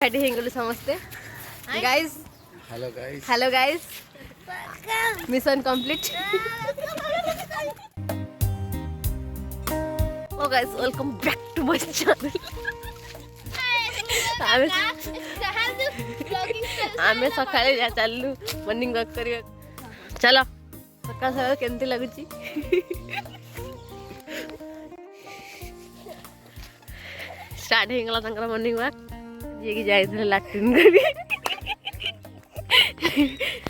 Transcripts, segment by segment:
एकाठी हेंगलु समस्ते guys. Hello guys mission complete. Oh guys welcome back to my channel. आमे सकाळे जा चललु मॉर्निंग वॉक करिया। चलो सकाळ सकाळ केमती लागुची? स्टार्ट हेगला तंकर मॉर्निंग वॉक ये कि जाइथिले लैट्रिन करी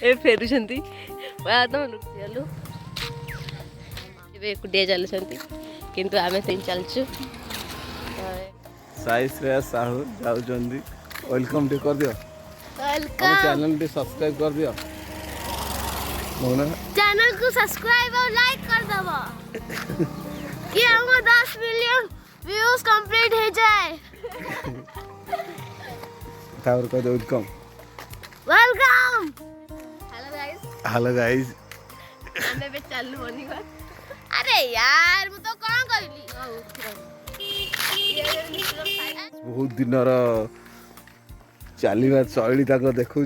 ए फेरुछंती बा तो चलु एबे कुडिया चलुछंती किंतु आमे तीन चलछु। साई श्रेया साहू जाउछंती वेलकम टे कर दियो। वेलकम चैनल टे सब्सक्राइब कर दियो। मोना चैनल को सब्सक्राइब और लाइक कर दबो कि हम 10 मिलियन व्यूज कंप्लीट हो जाए। तावर को वेलकम वेलकम। हेलो गाइस हमें बे चलू मॉर्निंग वॉक। अरे यार मु तो कोन करली बहुत दिन चलवा शैली तक देखा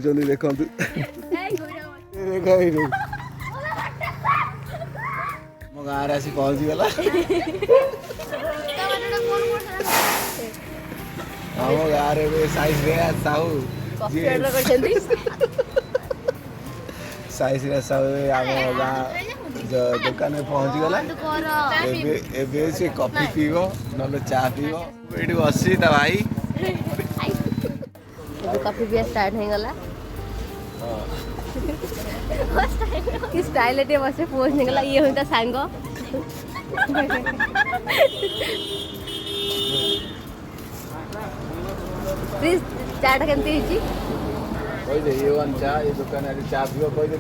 देखु मो गाँव आसी पहुँची गला हम गाँव साई श्रेया साहू साई श्रेया साहू आम गाँ दुकान में पहुँची गला। से कॉफी पीब ना चा पीब ये बसी ता भाई कॉफी पिया स्टार्ट हो गला। कि स्टाइल एटे बसे पोज निकला ये होता सांग प्लीज चाटा केमती हिची कोई दे ये वन चा ये दुकान है चा पियो कोई दे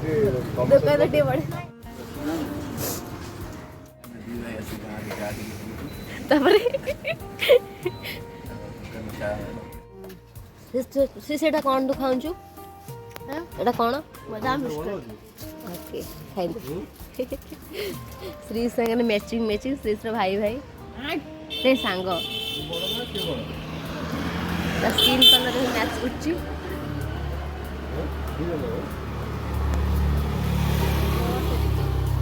दुकान टे बड़े तबरे सेटा कौन दुखाऊं हाँ एटा कौन बादाम बिस्कुट ओके खाई श्री संग ने मैचिंग मैचिंग श्री भाई भाई नहीं सांग स्किन कलर मैच उच्ची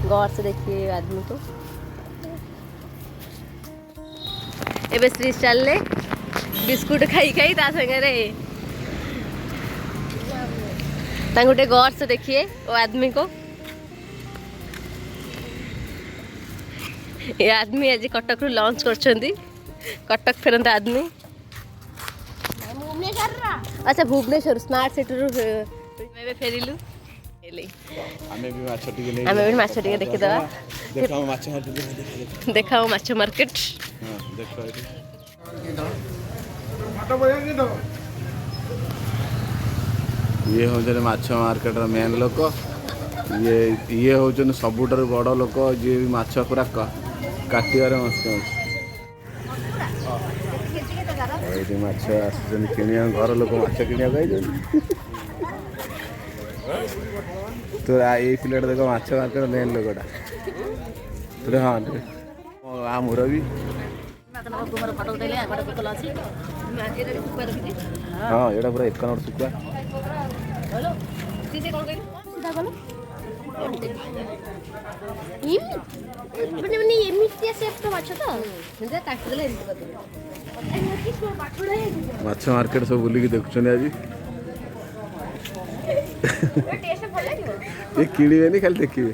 गौर से देखिए आदमी को। एबे श्री चलले बिस्कुट खाई खाई ता संगे गोटे गौर से देखिए वो आदमी को। ये आदमी आज कटक रु लॉन्च करछंती कटक फेरंत आदमी। अच्छा भुवनेश्वर स्मार्ट सिटी रु फेरिलु हमें भी माछ टिके देखि दवा देखाओ माछ मार्केट। हां देखो ये हूँ माछ मार्केट मेन लोक ये हूँ सबुठार बड़ लोक जी माछ पूरा काटिबार मस्त अच्छे माछ आसुन कि घर लोक माछ किणा तो ये प्लेट देख माछ मार्केट मेन लोकटा तो हाँ आ मुरबी हाँ ये पूरा 1 नंबर सुखुआ माछ मार्केट सब बुलिकी देखुछन आज ये किणिबेनी खाली देखिए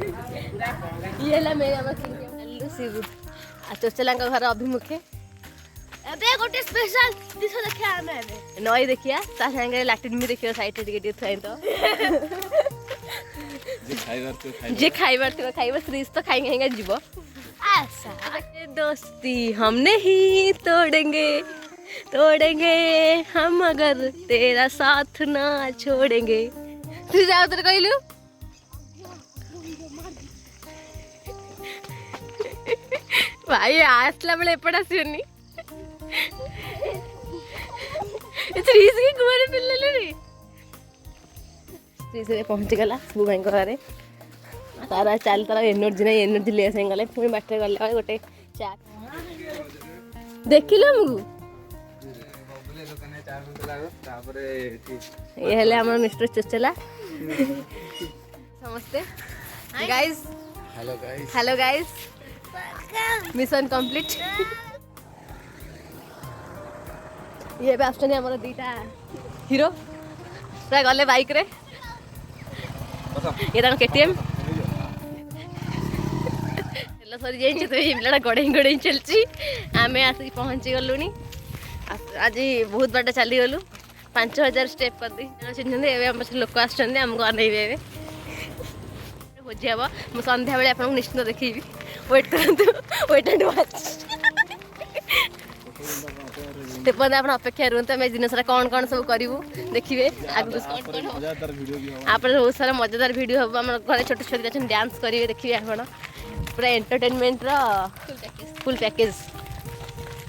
चोचला घर अभिमुखे अबे गोटे स्पेशल दिस देखिया हमें अबे नई देखिया ता संगे लैट्रिन भी देखियो साइड टिके थाई तो जे खाइबार तो खाइबा फ्रीज तो खाएंगे जीवो ऐसा दोस्ती हम नहीं तोड़ेंगे हम अगर तेरा साथ ना छोड़ेंगे। तू जाओ तेरे कहलु भाई आसला बेले एपट आसनी पहुँची गला सबू भाई घर तार चल तार एनर्जी ना एनर्जी लेस गले पुणी बाटे गला गोटे चा देख लो ये हेले हमर मिस्टर चचला समस्ते guys hello guys mission complete ये भी आसुछन हमर दीटा हीरो ता गले बाइक रे ये तान केटीएम हेलो सॉरी जे तो हिमलाडा गडे गडे चलची आमे आसी पहुंची गलुनी आज बहुत बाटा चली गलु 5000 स्टेप कर दी चिन्हते एवं हम लोक आमको अनइबे भोजी हम मुझे संध्या बेले आपको निश्चित देखी वेट करते वेट एंड वॉच तेपन आप अपेक्षा रुहतु आम दिन सारा कौन कौन सब करूँ देखिए आगे आप बहुत सारा मजेदार वीडियो हम आम घर छोटे छोटे अच्छे डांस करेंगे देखिए आप पूरा एंटरटेनमेंट फुल पैकेज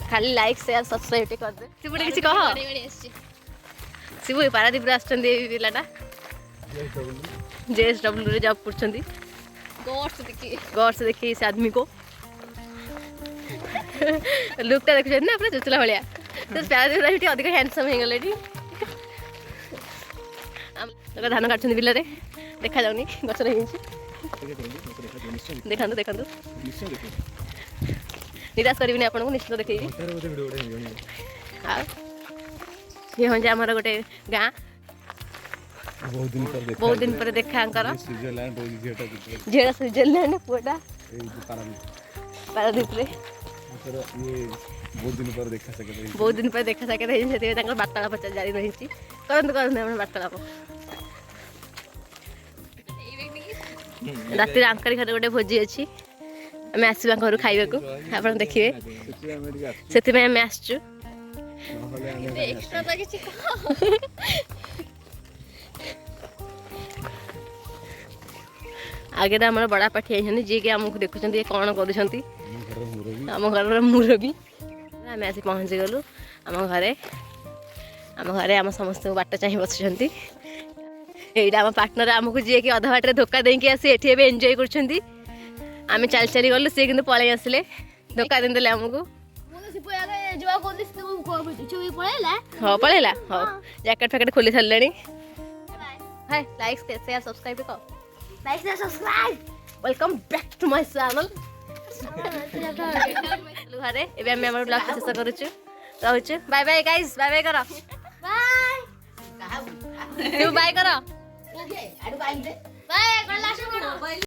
खाली लाइक शेयर सब्सक्राइब कर दे सिबुटे किसी कह सिबु पारादीप आसटा JSW रे जॉब करछंती गौर से देखिए इस आदमी को लुकटा देखुछन ना पूरा चुचला भलिया तो पारादीप रे अधिक हैंडसम हे गले धान काटछंती बिल रे देखा जाउनी गछ रे हिंची देखंतु देखंतु निराश करिबिनी आपन को निश्चित देखैबी ये हो जा हमर गोटे गाँ बहुत दिन पर देखा झेड़ा स्विट्जरलैंड पुआटा पारादीप रे बहुत दिन पर देखा सके वार्तालाप जारी रही वार्तालाप राति आंकड़ी घर गोटे भोजी अच्छी आम आसवा घर खाइबा को आप देखिए से आम आसचु आगे आम बड़ा पाठी आई जी के आमको देखुं कौन कर घर मुरबी आम आसी पहुँची गलु आम घरे आम समस्त बाट चाह बस यहाँ आम पार्टनर आमको जी कि अधा बाटे धोखा देकी आसी एटी एंजॉय कर चल चली गलु सी कि पलि आसिले धोखा देदेले आमको हाँ पलैला हाँ जैकेट फैकेट खोली सारे लाइक शेयर सब्सक्राइब कर welcome back to my channel घरे एबे हम हमर ब्लॉग शेष करूछु रहूछु bye bye guys bye bye करो बाय तू बाय करो बाय